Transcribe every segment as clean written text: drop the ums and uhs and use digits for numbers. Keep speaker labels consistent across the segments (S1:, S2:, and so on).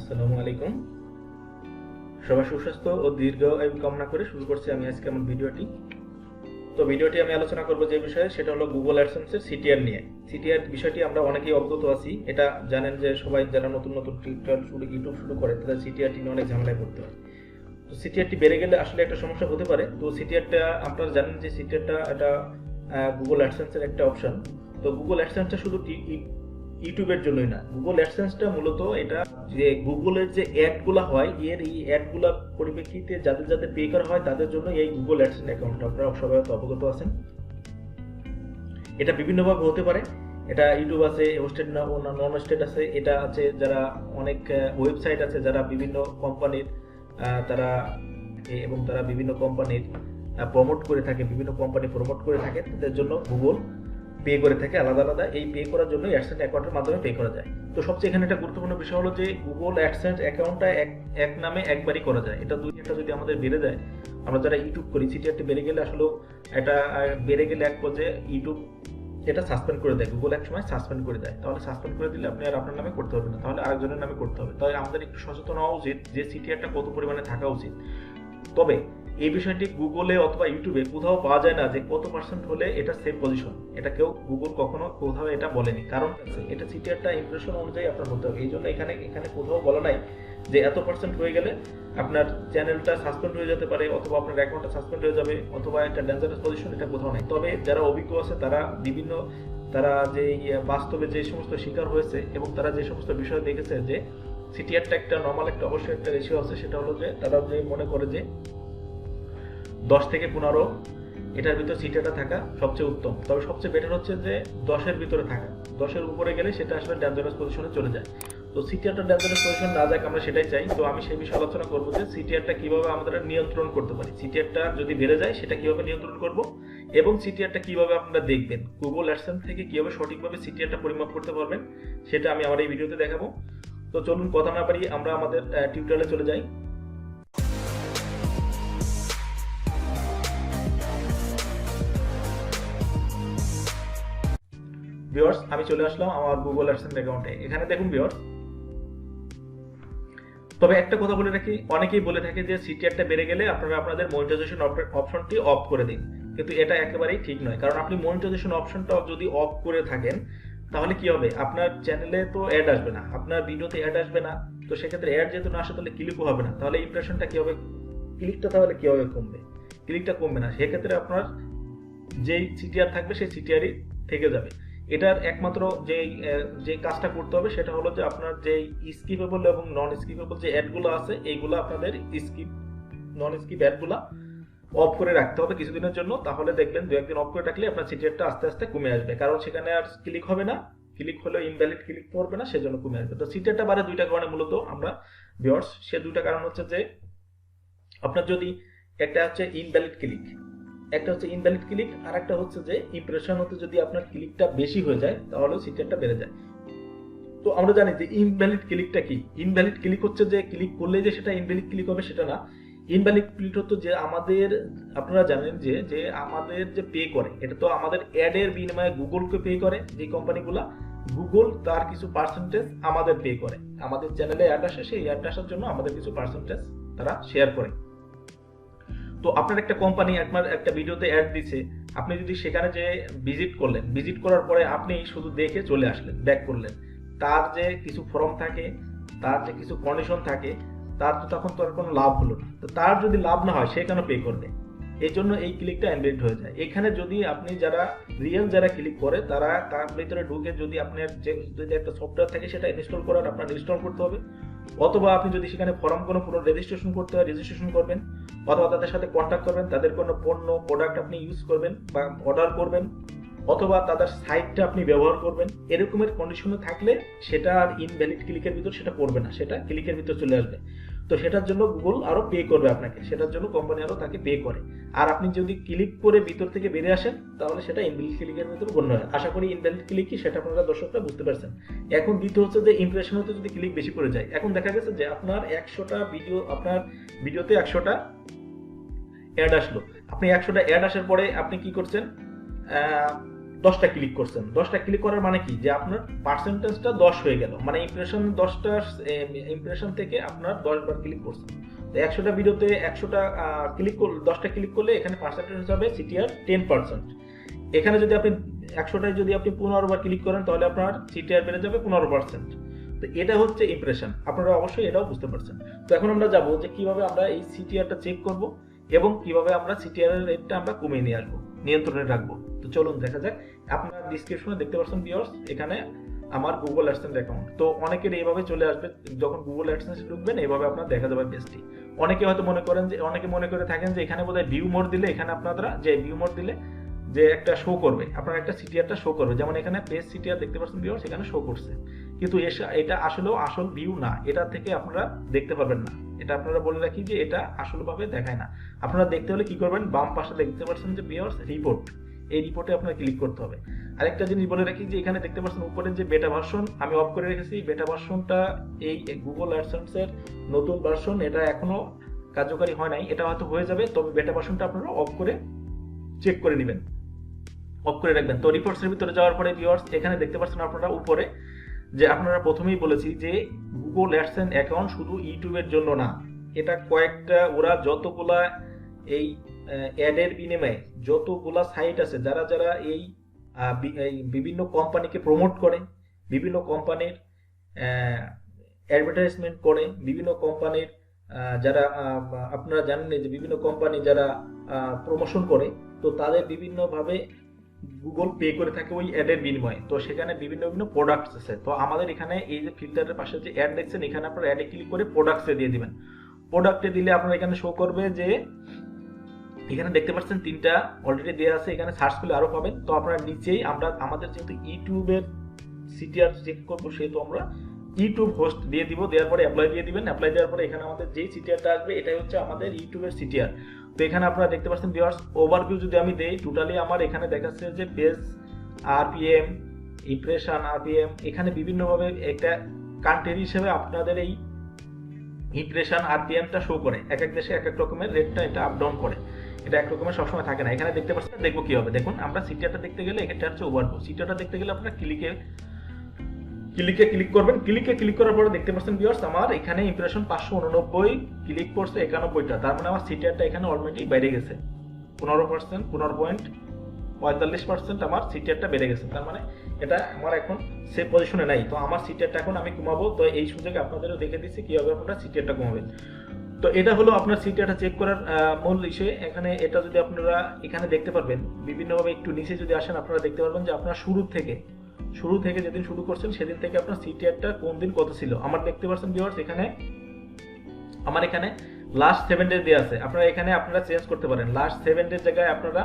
S1: আসসালামু আলাইকুম। সবার সুস্বাস্থ্য ও দীর্ঘ আয়ু কামনা করে শুরু করছি আমি আজকে আমার ভিডিওটি। তো ভিডিওটি আমি আলোচনা করব যে বিষয়ে, সেটা হলো গুগল অ্যাডসেন্স এর সিটিআর নিয়ে। সিটিআর বিষয়টি আমরা অনেকেই অবগত আছি। এটা জানেন যে সবাই যারা নতুন নতুন ইউটিউব শুরু করে তাদের সিটিআরটি নিয়ে অনেক ঝামেলায় পড়তে হয়। তো সিটিআরটি বেড়ে গেলে আসলে একটা সমস্যা হতে পারে। তো সিটিআরটা আপনারা জানেন যে সিটিআরটা এটা গুগল অ্যাডসেন্স এর একটা অপশন। তো গুগল অ্যাডসেন্সটা শুধু ইউটিউবের জন্যই না, গুগল অ্যাডসেন্সটা মূলত এটা যে গুগলের যে অ্যাডগুলো হয় এই অ্যাডগুলোর পরিপ্রেক্ষিতে যাদের যাদের পে করা হয় তাদের জন্য এই গুগল অ্যাডসেন্স অ্যাকাউন্ট, আপনারা সবাই তো অবগত আছেন। এটা বিভিন্নভাবে হতে পারে। এটা ইউটিউব আছে, হোস্টেড না নন হোস্টেড আছে। এটা আছে যারা অনেক ওয়েবসাইট আছে যারা বিভিন্ন কোম্পানির তারা এবং তারা বিভিন্ন কোম্পানির প্রমোট করে থাকে, বিভিন্ন কোম্পানি প্রমোট করে থাকে, তাদের জন্য গুগল পে করে থাকে আলাদা আলাদা। এই পে করার জন্য অ্যাডসেন্স অ্যাকাউন্টের মাধ্যমে পে করা যায়। তো সবচেয়ে এখানে একটা গুরুত্বপূর্ণ বিষয় হলো যে গুগল অ্যাডসেন্স অ্যাকাউন্টটা এক নামে একবারই করা যায়। এটা একটা যদি আমাদের বেড়ে যায়, আমরা যারা ইউটিউব করি, সিটিআরটি বেড়ে গেলে আসলে এটা বেড়ে গেলে এক পর্যায়ে ইউটিউব এটা সাসপেন্ড করে দেয়, গুগল এক সময় সাসপেন্ড করে দেয়। তাহলে সাসপেন্ড করে দিলে আপনি আর আপনার নামে করতে হবে না, তাহলে আরেকজনের নামে করতে হবে। তাই আমাদের একটু সচেতন হওয়া উচিত যে সিটিআরটা কত পরিমাণে থাকা উচিত। তবে এই বিষয়টি গুগলে অথবা ইউটিউবে কোথাও পাওয়া যায় না যে কত পার্সেন্ট হলে এটা সেফ পজিশন। এটা কেউ গুগল কখনো কোথাও এটা বলেনি, কারণ এটা সিটিআরটা ইমপ্রেশন অনুযায়ী আপনার বলতে হবে। এই জন্য এখানে কোথাও বলা নাই যে এত পার্সেন্ট হয়ে গেলে আপনার চ্যানেলটা সাসপেন্ড হয়ে যেতে পারে অথবা আপনার অ্যাকাউন্টটা সাসপেন্ড হয়ে যাবে অথবা একটা ডেঞ্জারাস পজিশন, এটা কোথাও নাই। তবে যারা অভিজ্ঞ আছে তারা যে বাস্তবে যে সমস্ত শিকার হয়েছে এবং তারা যে সমস্ত বিষয় দেখেছে যে সিটিআরটা একটা নর্মাল একটা অবশ্যই একটা রেশিও আছে, সেটা হলো যে তারা যে মনে করে যে 10 থেকে 15 এটার ভিতর সিটিআরটা থাকা সবচেয়ে উত্তম। তবে সবচেয়ে বেটার হচ্ছে যে 10-এর ভিতরে থাকা। 10-এর উপরে গেলে সেটা আসলে ডেঞ্জারাস পজিশনে চলে যায়। তো সিটিআরটা ডেঞ্জারাস পজিশন না যাক, আমরা সেটাই চাই। তো আমি সেই বিষয়ে আলোচনা করবো যে সিটিআরটা কিভাবে আমরা নিয়ন্ত্রণ করতে পারি, সিটিআরটা যদি বেড়ে যায় সেটা কিভাবে নিয়ন্ত্রণ করব, এবং সিটিআরটা কিভাবে আপনারা দেখবেন, গুগল অ্যাডসেন্স থেকে কিভাবে সঠিকভাবে সিটিআরটা পরিমাপ করতে পারবেন, সেটা আমি আমার এই ভিডিওতে দেখাবো। তো চলুন কথা না পারি আমরা আমাদের টিউটোরিয়ালে চলে যাই। ভিউয়ার্স, আমি চলে আসলাম আমার গুগল অ্যাডসেন্স অ্যাকাউন্টে। এখানে দেখুন ভিউয়ার্স, তবে একটা কথা বলে রাখি, অনেকেই বলে থাকে যে সিটিআরটা বেড়ে গেলে আপনারা আপনাদের মনিটাইজেশন অপশনটি অফ করে দিন, কিন্তু এটা একেবারেই ঠিক নয়। কারণ আপনি মনিটাইজেশন অপশনটা যদি অফ করে থাকেন তাহলে কি হবে, আপনার চ্যানেলে তো অ্যাড আসবে না, আপনার ভিডিওতে অ্যাড আসবে না। তো সেক্ষেত্রে অ্যাড যেহেতু না আসে তাহলে ক্লিকও হবে না, তাহলে ইমপ্রেশনটা কি হবে, ক্লিকটা তাহলে কিভাবে কমবে, ক্লিকটা কমবে না। সেক্ষেত্রে আপনার যেই সিটিআর থাকবে সেই সিটিআরই থেকে যাবে। এটার একমাত্র যে কাজটা করতে হবে সেটা হলো যে আপনার যে স্কিপেবল এবং নন স্কিপেবল যে অ্যাডগুলো আছে এইগুলো আপনাদের নন স্কিপ অ্যাডগুলো অফ করে রাখতে হবে কিছুদিনের জন্য। তাহলে দেখবেন 2-1 দিন অফ করে রাখলে আপনার সিটিআরটা আস্তে আস্তে কমে আসবে, কারণ সেখানে আর ক্লিক হবে না, ক্লিক হলেও ইনভ্যালিড ক্লিক পড়বে না, সেজন্য কমে আসবে। তো সিটিআরটা বাড়ে দুইটা কারণে মূলত আমরা ভিউয়ার্স, সে দুইটা কারণ হচ্ছে যে আপনার যদি একটা হচ্ছে ইনভ্যালিড ক্লিক, আর একটা হচ্ছে যে ইমপ্রেশন হতে যদি আপনার ক্লিকটা বেশি হয়ে যায় তাহলে সিটিআরটা বেড়ে যায়। তো আমরা জানি যে ইনভ্যালিড ক্লিকটা কি। ইনভ্যালিড ক্লিক হচ্ছে যে ক্লিক করলে যে সেটা ইনভ্যালিড ক্লিক হবে সেটা না। ইনভ্যালিড ক্লিক হতো যে আপনারা জানেন যে আমাদের যে পে করে, এটা তো আমাদের অ্যাডের বিনিময়ে গুগলকে পে করে যে কোম্পানিগুলা, গুগল তার কিছু পার্সেন্টেজ আমাদের পে করে। আমাদের চ্যানেলে অ্যাড আসে, সেই অ্যাড আসার জন্য আমাদের কিছু পার্সেন্টেজ তারা শেয়ার করে। তো আপনার একটা কোম্পানি আপনার একটা ভিডিওতে অ্যাড দিছে, আপনি যদি সেখানে যে ভিজিট করার পরে আপনি শুধু দেখে চলে আসলেন, ব্যাক করলেন, তার যে কিছু ফর্ম থাকে, তার যে কিছু কন্ডিশন থাকে, তার তো তখন তো আর কোনো লাভ হলো না। তো তার যদি লাভ না হয় সে কেন পে করবে, এই জন্য এই ক্লিকটা ইনভ্যালিড হয়ে যায়। এখানে যদি আপনি যারা ক্লিক করে তারা তার ভিতরে ঢুকে যদি আপনার যদি একটা সফটওয়্যার থাকে সেটা ইনস্টল করার আপনার ইনস্টল করতে হবে, অথবা আপনি যদি সেখানে ফর্ম কোনো পুরো রেজিস্ট্রেশন করতে হয় রেজিস্ট্রেশন করবেন, অথবা তাদের সাথে কন্ট্যাক্ট করবেন, তাদের কোনো প্রোডাক্ট আপনি ইউজ করবেন বা অর্ডার করবেন, অথবা তাদের সাইটটা আপনি ব্যবহার করবেন। এরকমের কন্ডিশনে থাকলে সেটা আর ইনভ্যালিড ক্লিকের ভিতর সেটা করবে না, সেটা ক্লিকের ভিতর চলে আসবে। তো সেটার জন্য গুগল আরো পে করবে আপনাকে, সেটার জন্য কোম্পানি আরো তাকে পে করে। আর আপনি যদি ক্লিক করে ভিতর থেকে বেরিয়ে আসেন তাহলে সেটা ইনভ্যালিড ক্লিকের ভিতর গণ্য হয়। আশা করি ইনভ্যালিড ক্লিক কি সেটা আপনারা দর্শকরা বুঝতে পারছেন। এখন দ্বিতীয় হচ্ছে যে ইমপ্রেশন হতে যদি ক্লিক বেশি করে যায়। এখন দেখা গেছে যে আপনার 100টা আপনার ভিডিওতে 100টা অ্যাড আসলো, আপনি 100টা অ্যাড আসার পরে আপনি কি করছেন, 10টা ক্লিক করছেন, 10টা ক্লিক করার মানে কি যে আপনার পার্সেন্টেজটা 10 হয়ে গেল, মানে ইমপ্রেশন 10টা ইমপ্রেশন থেকে আপনার 10 বার ক্লিক করছেন। তো 100টা ভিডিওতে 100টা ক্লিক করলে 10টা ক্লিক করলে এখানে পার্সেন্টেজ হবে সিটিআর 10%। এখানে যদি আপনি 100টায় যদি আপনি 15 বার ক্লিক করেন তাহলে আপনার সিটিআর বেড়ে যাবে 15%। তো এটা হচ্ছে ইমপ্রেশন, আপনারা অবশ্যই এটাও বুঝতে পারছেন। তো এখন আমরা যাব যে কিভাবে আমরা এই সিটিআরটা চেক করব এবং কিভাবে আমরা সিটিআর এর রেটটা আমরা কমিয়ে নিয়ে আসবো, নিয়ন্ত্রণে রাখবো। তো চলুন দেখা যাক। আপনারা ডিসক্রিপশনে দেখতে পাচ্ছেন ভিউয়ার্স, এখানে আমার গুগল অ্যাডসেন্স অ্যাকাউন্ট। তো অনেকের এইভাবে চলে আসবে, যখন গুগল অ্যাডসেন্স ঢুকবেন এইভাবে আপনার দেখা যাবে পেজটি। অনেকে হয়তো মনে করেন যে, অনেকে মনে করে থাকেন যে এখানে বোধহয় ভিউ মোড দিলে, এখানে আপনারা যে ভিউ মোড দিলে যে একটা শো করবে, আপনার একটা সিটিআরটা শো করবে, যেমন এখানে পেজ সিটিআর দেখতে পাচ্ছেন ভিউয়ার্স, এখানে শো করছে, কিন্তু এটা আসলেও আসল ভিউ না, এটা থেকে আপনারা দেখতে পারবেন না। এটা আপনারা বলে রাখি যে এটা আসলভাবে দেখায় না। আপনারা দেখতে হলে কি করবেন, বাম পাশে দেখতে পাচ্ছেন যে ভিউয়ার্স রিপোর্ট, এই রিপোর্টে আপনার ক্লিক করতে হবে। আরেকটা জিনিস বলে রাখি যে এখানে দেখতে পাচ্ছেন উপরে যে বেটা ভার্সন আমি অফ করে রেখেছি, বেটা ভার্সনটা এই গুগল অ্যাডসেন্স এর নতুন ভার্সন, এটা এখনো কার্যকারী হয় নাই, এটা হয়তো হয়ে যাবে, তবে বেটা ভার্সনটা আপনারা অফ করে চেক করে নেবেন, অফ করে রাখবেন। তো রিপোর্টসের ভিতরে যাওয়ার পরে ভিউয়ার্স এখানে দেখতে পাচ্ছেন আপনারা উপরে যে আপনারা প্রথমেই বলেছি যে গুগল অ্যাডসেন্স অ্যাকাউন্ট শুধু ইউটিউবের জন্য না, এটা কয়েকটা ওরা যতগুলা এই অ্যাডের বিনিময়ে যতগুলা সাইট আছে, যারা যারা এই বিভিন্ন কোম্পানিকে প্রমোট করে, বিভিন্ন কোম্পানির অ্যাডভার্টাইজমেন্ট করে, বিভিন্ন কোম্পানির যারা আপনারা জানেন যে বিভিন্ন কোম্পানি যারা প্রমোশন করে, তো তাদের বিভিন্নভাবে গুগল পে করে থাকে ওই অ্যাডের বিনিময়ে। তো সেখানে বিভিন্ন বিভিন্ন প্রোডাক্টস আছে। তো আমাদের এখানে এই যে ফিল্টারের পাশে যে অ্যাড দেখছেন, এখানে আপনারা অ্যাডে ক্লিক করে প্রোডাক্টসে দিয়ে দিবেন। প্রোডাক্টে দিলে আপনার এখানে শো করবে যে এখানে দেখতে পাচ্ছেন 3টা অলরেডি দেওয়া আছে, এখানে সার্চ করলে আরো পাবেন। তো আপনারা নিচেই আমরা আমাদের যেহেতু ইউটিউবের সিটিআর চেক করবো, সেহেতু আমরা ইউটিউব হোস্ট দিয়ে দিব, দেওয়ার পরে অ্যাপ্লাই দিয়ে দিবেন। অ্যাপ্লাই দেওয়ার পরে এখানে আমাদের যেই সিটিআরটা আসবে এটাই হচ্ছে আমাদের ইউটিউবের সিটিআর। তো এখানে আপনারা দেখতে পাচ্ছেন ভিউয়ার্স ওভারভিউ যদি আমি দেই, টোটালি আমার এখানে দেখাচ্ছে যে পেজ আরপিএম, ইমপ্রেশন আরপিএম, এখানে বিভিন্নভাবে একটা কান্ট্রি হিসেবে আপনাদের এই ইমপ্রেশন আরপিএমটা শো করে, এক এক দেশে এক এক রকমের রেটটা এটা আপ ডাউন করে, এটা এক রকমের সবসময় থাকে না। এখানে দেখতে পাচ্ছেন, দেখবো কি হবে, দেখুন আমরা সিটিআরটা দেখতে গেলে এটা হচ্ছে ওভারভিউ, সিটিআরটা দেখতে গেলে আপনারা ক্লিক করবেন। ক্লিক করার পরে দেখতে পাচ্ছেন ভিউয়ার্স আমার এখানে ইমপ্রেশন 589 ক্লিক করছে 91টা, তার মানে আমার সিটিআরটা এখানে অলরেডি বেড়ে গেছে 15%, 15.45% আমার সিটিআরটা বেড়ে গেছে। তার মানে এটা আমার এখন সেভ পজিশনে নাই। তো আমার সিটিআরটা এখন আমি কমাবো, তো এই সুযোগে আপনাদেরও দেখে দিচ্ছি কিভাবে আপনারা সিটিআরটা কমাবেন। তো এটা হলো আপনার সিটিআরটা চেক করার মূল বিষয়। এখানে এটা যদি আপনারা এখানে দেখতে পারবেন বিভিন্নভাবে, একটু নিচে যদি আসেন আপনারা দেখতে পারবেন যে আপনার শুরু থেকে যেদিন শুরু করছেন সেদিন থেকে আপনার সিটিআরটা কোন দিন কত ছিল। আমার দেখতে পাচ্ছেন ভিউয়ার্স এখানে আমার এখানে লাস্ট 7 ডেজ দেওয়া আছে, আপনারা এখানে আপনারা চেঞ্জ করতে পারেন। লাস্ট 7 ডেজ জায়গায় আপনারা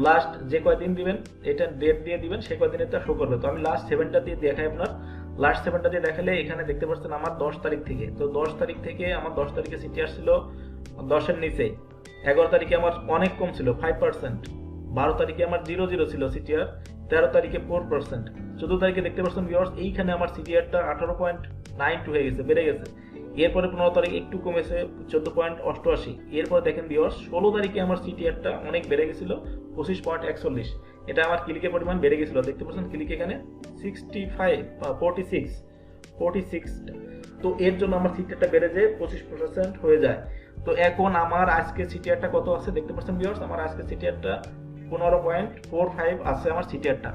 S1: লাস্ট যে কয়দিন দিবেন এটা ডেট দিয়ে দিবেন, সেই কয়দিনের তা শো করবে। তো আমি লাস্ট 7টা দিয়ে দেখাই, আপনার লাস্ট 7টা দিয়ে দেখালে এখানে দেখতে পাচ্ছেন আমার 10 তারিখ থেকে। তো 10 তারিখ থেকে আমার 10 তারিখে সিটিআর ছিল 10-এর নিচে, 11 তারিখে আমার অনেক কম ছিল 5%, 12 তারিখে আমার 0 ছিল সিটিআর, 13 তারিখে 4%, 14 তারিখে দেখতে পাচ্ছেন ভিউয়ার্স এইখানে আমার সিটিআরটা 18.92 হয়ে গেছে, বেড়ে গেছে। এরপরে 15 তারিখ একটু কমেছে 14.88। এরপরে দেখেন ভিউয়ার্স 16 তারিখে আমার সিটিআরটা অনেক বেড়ে গেছিল 25.41, এটা আমার ক্লিকের পরিমাণ বেড়ে গেছিল, দেখতে পাচ্ছেন ক্লিক এখানে 46। তো এর জন্য আমার সিটিআরটা বেড়ে যায় 25% হয়ে যায়। তো এখন আমার আজকে সিটিআরটা কত আছে দেখতে পাচ্ছেন ভিউয়ার্স, আমার আজকে সিটিআরটা 15.45 আছে আমার সিটিআরটা।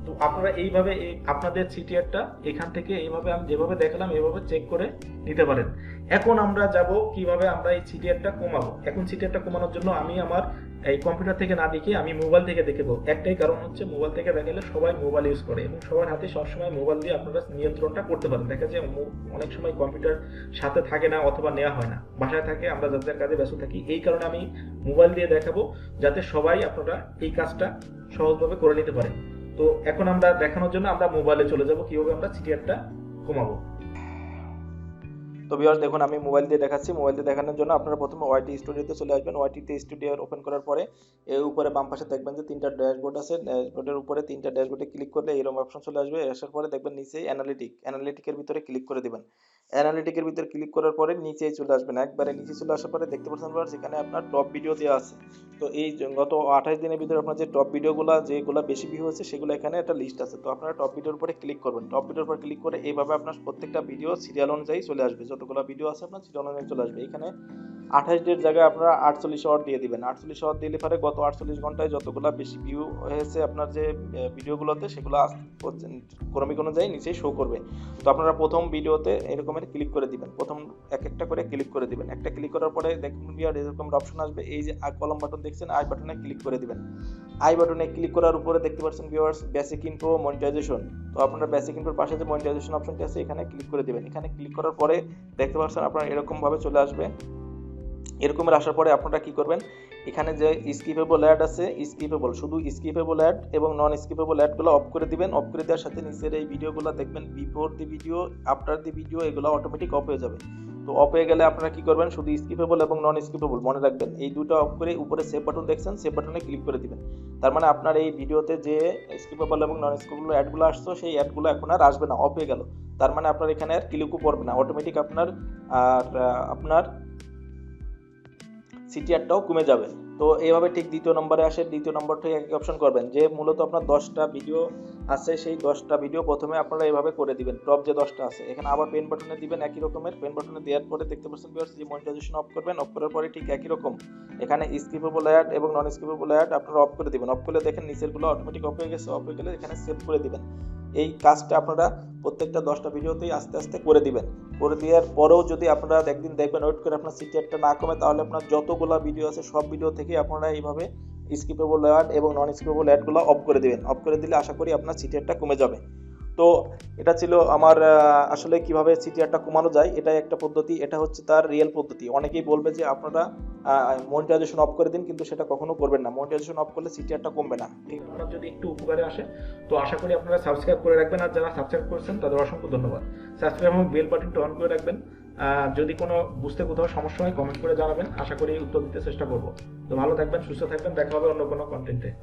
S1: তো আপনারা এইভাবে আপনাদের সিটিআরটা এখান থেকে এইভাবে আমি যেভাবে দেখালাম এইভাবে চেক করে নিতে পারেন। এখন আমরা যাব কিভাবে আমরা এই সিটিআরটা কমাবো। এখন সিটিআরটা কমানোর জন্য আমি আমার এই কম্পিউটার থেকে না দেখে আমি মোবাইল থেকে দেখব। একটাই কারণ হচ্ছে মোবাইল থেকে দেখালে সবাই মোবাইল ইউজ করে এবং সবার হাতে সবসময় মোবাইল দিয়ে আপনারা নিয়ন্ত্রণটা করতে পারেন। দেখা যায় অনেক সময় কম্পিউটার সাথে থাকে না অথবা নেওয়া হয় না, বাসায় থাকে, আমরা যাদের কাজে ব্যস্ত থাকি, এই কারণে আমি মোবাইল দিয়ে দেখাবো যাতে সবাই আপনারা এই কাজটা সহজভাবে করে নিতে পারেন। তো এখন আমরা দেখানোর জন্য আমরা মোবাইলে চলে যাব কিভাবে আমরা সিটিআরটা কমাবো। তো ভিউয়ার্স দেখুন আমি মোবাইল দিয়ে দেখাচ্ছি। মোবাইল দিয়ে দেখানোর জন্য আপনারা প্রথমে ওয়াইটি স্টুডিওতে চলে আসবেন। ওয়াইটিতে স্টুডিও ওপেন করার পরে এর উপরে বাম পাশে দেখবেন যে 3টা ড্যাশবোর্ড আছে। ড্যাশবোর্ডের উপরে 3টা ড্যাশবোর্ডে ক্লিক করলে এরকম অপশন চলে আসবে। আসার পরে দেখবেন নিচে অ্যানালিটিকের ভিতরে ক্লিক করে দিবেন।
S2: অ্যানালিটিকের ভিতরে ক্লিক করার পরে নিচেই চলে আসবেন, একবারে নিচে চলে আসার পরে দেখতে পাচ্ছেন এখানে আপনার টপ ভিডিও দেওয়া আছে। তো এই গত 28 দিনের ভিতরে আপনার যে টপ ভিডিওগুলো যেগুলো বেশি ভিউ হয়েছে সেগুলো এখানে একটা লিস্ট আছে। তো আপনারা টপ ভিডিওর উপরে ক্লিক করবেন, টপ ভিডিওর উপর ক্লিক করে এইভাবে আপনার প্রত্যেকটা ভিডিও সিরিয়াল অনুযায়ী চলে আসবে, যতগুলো ভিডিও আছে আপনার সিরিয়াল অনুযায়ী চলে আসবে। এখানে 28 ডের জায়গায় আপনারা 48 আওয়ার দিয়ে দিবেন। 48 আওয়ার দিলে পরে গত 48 ঘন্টায় যতগুলো বেশি ভিউ হয়েছে আপনার যে ভিডিওগুলোতে সেগুলো ক্রমিক অনুযায়ী নিচে শো করবে। তো আপনারা প্রথম ভিডিওতে এরকমের ক্লিক করে দিবেন, প্রথম এক একটা করে ক্লিক করে দিবেন। একটা ক্লিক করার পরে দেখুন এরকম অপশন আসবে, এই যে কলম বাটন দেখছেন, আই বাটনে ক্লিক করে দিবেন। আই বাটনে ক্লিক করার উপরে দেখতে পাচ্ছেন ভিউয়ার্স বেসিক ইনফো মনিটাইজেশন। তো আপনারা বেসিক ইনফোর পাশে যে মনিটাইজেশন অপশনটি আছে এখানে ক্লিক করে দিবেন। এখানে ক্লিক করার পরে দেখতে পাচ্ছেন আপনারা এরকম ভাবে চলে আসবে। এরকমের আসার পরে আপনারা কি করবেন, এখানে যে স্কিপেবল অ্যাড আছে, স্কিপেবল শুধু স্কিপেবল অ্যাড এবং নন স্কিপেবল অ্যাডগুলো অফ করে দিবেন। অফ করে দেওয়ার সাথে নিচের এই ভিডিওগুলো দেখবেন before the video, after the video, এগুলো অটোমেটিক অফ হয়ে যাবে। তো অফ হয়ে গেলে আপনারা কি করবেন, শুধু স্কিপেবল এবং নন স্কিপেবল মনে রাখবেন, এই দুটো অফ করে উপরে সেভ বাটন দেখছেন, সেভ বাটনে ক্লিক করে দিবেন। তার মানে আপনার এই ভিডিওতে যে স্কিপেবল এবং নন স্কিপেবল অ্যাডগুলো আসছে সেই অ্যাডগুলো এখন আর আসবে না, অফ হয়ে গেল। তার মানে আপনার এখানে আর ক্লিকও পড়বে না, অটোমেটিক আপনার সিটিআরটাও কমে যাবে। তো এইভাবে ঠিক দ্বিতীয় নম্বরে আসে, দ্বিতীয় নম্বরটা একই অপশন করবেন, যে মূলত আপনার 10টা ভিডিও আছে, সেই 10টা ভিডিও প্রথমে আপনারা এইভাবে করে দিবেন। টপ যে 10টা আছে এখানে আবার পেন বাটনে দিবেন, একই রকমের পেন বাটনে দেওয়ার পরে দেখতে পাচ্ছেন যে মনিটাইজেশন অফ করবেন। অফ করার পরে ঠিক একই রকম এখানে স্কিপেবল অ্যাড এবং নন স্কিপেবল অ্যাড আপনারা অফ করে দিবেন। অফ করলে দেখেন নিচেরগুলো অটোমেটিক অফ হয়ে গেছে। অফ হয়ে গেলে এখানে সেভ করে দিবেন। এই কাজটা আপনারা প্রত্যেকটা 10টা ভিডিওতেই আস্তে আস্তে করে দিবেন। করে দেওয়ার পরেও যদি আপনারা একদিন দেখবেন ওয়েট করে আপনার সিটিআরটা না কমে, তাহলে আপনার যতগুলো ভিডিও আছে সব ভিডিও থেকে আপনারা এইভাবে স্কিপেবল অ্যাড এবং নন স্কিপেবল অ্যাডগুলো অফ করে দিবেন। অফ করে দিলে আশা করি আপনার সিটিআরটা কমে যাবে। তো এটা ছিল আমার আসলে কিভাবে সিটিআরটা কমানো যায়, এটাই একটা পদ্ধতি, এটা হচ্ছে তার রিয়েল পদ্ধতি। অনেকেই বলবে যে আপনারা মনিটাইজেশন অফ করে দিন, কিন্তু সেটা কখনো করবেন না, মনিটাইজেশন অফ করলে সিটিআরটা কমবে না। ঠিক,
S1: আপনার যদি একটু উপকারে আসে তো আশা করি আপনারা সাবস্ক্রাইব করে রাখবেন, আর যারা সাবস্ক্রাইব করেছেন তাদের অসংখ্য ধন্যবাদ। সাবস্ক্রাইব এবং বেল বাটনটা অন করে রাখবেন। যদি কোনো বুঝতে কোথাও সমস্যা হয় কমেন্ট করে জানাবেন, আশা করি উত্তর দিতে চেষ্টা করব। তো ভালো থাকবেন, সুস্থ থাকবেন, দেখা হবে অন্য কোনো কন্টেন্টে।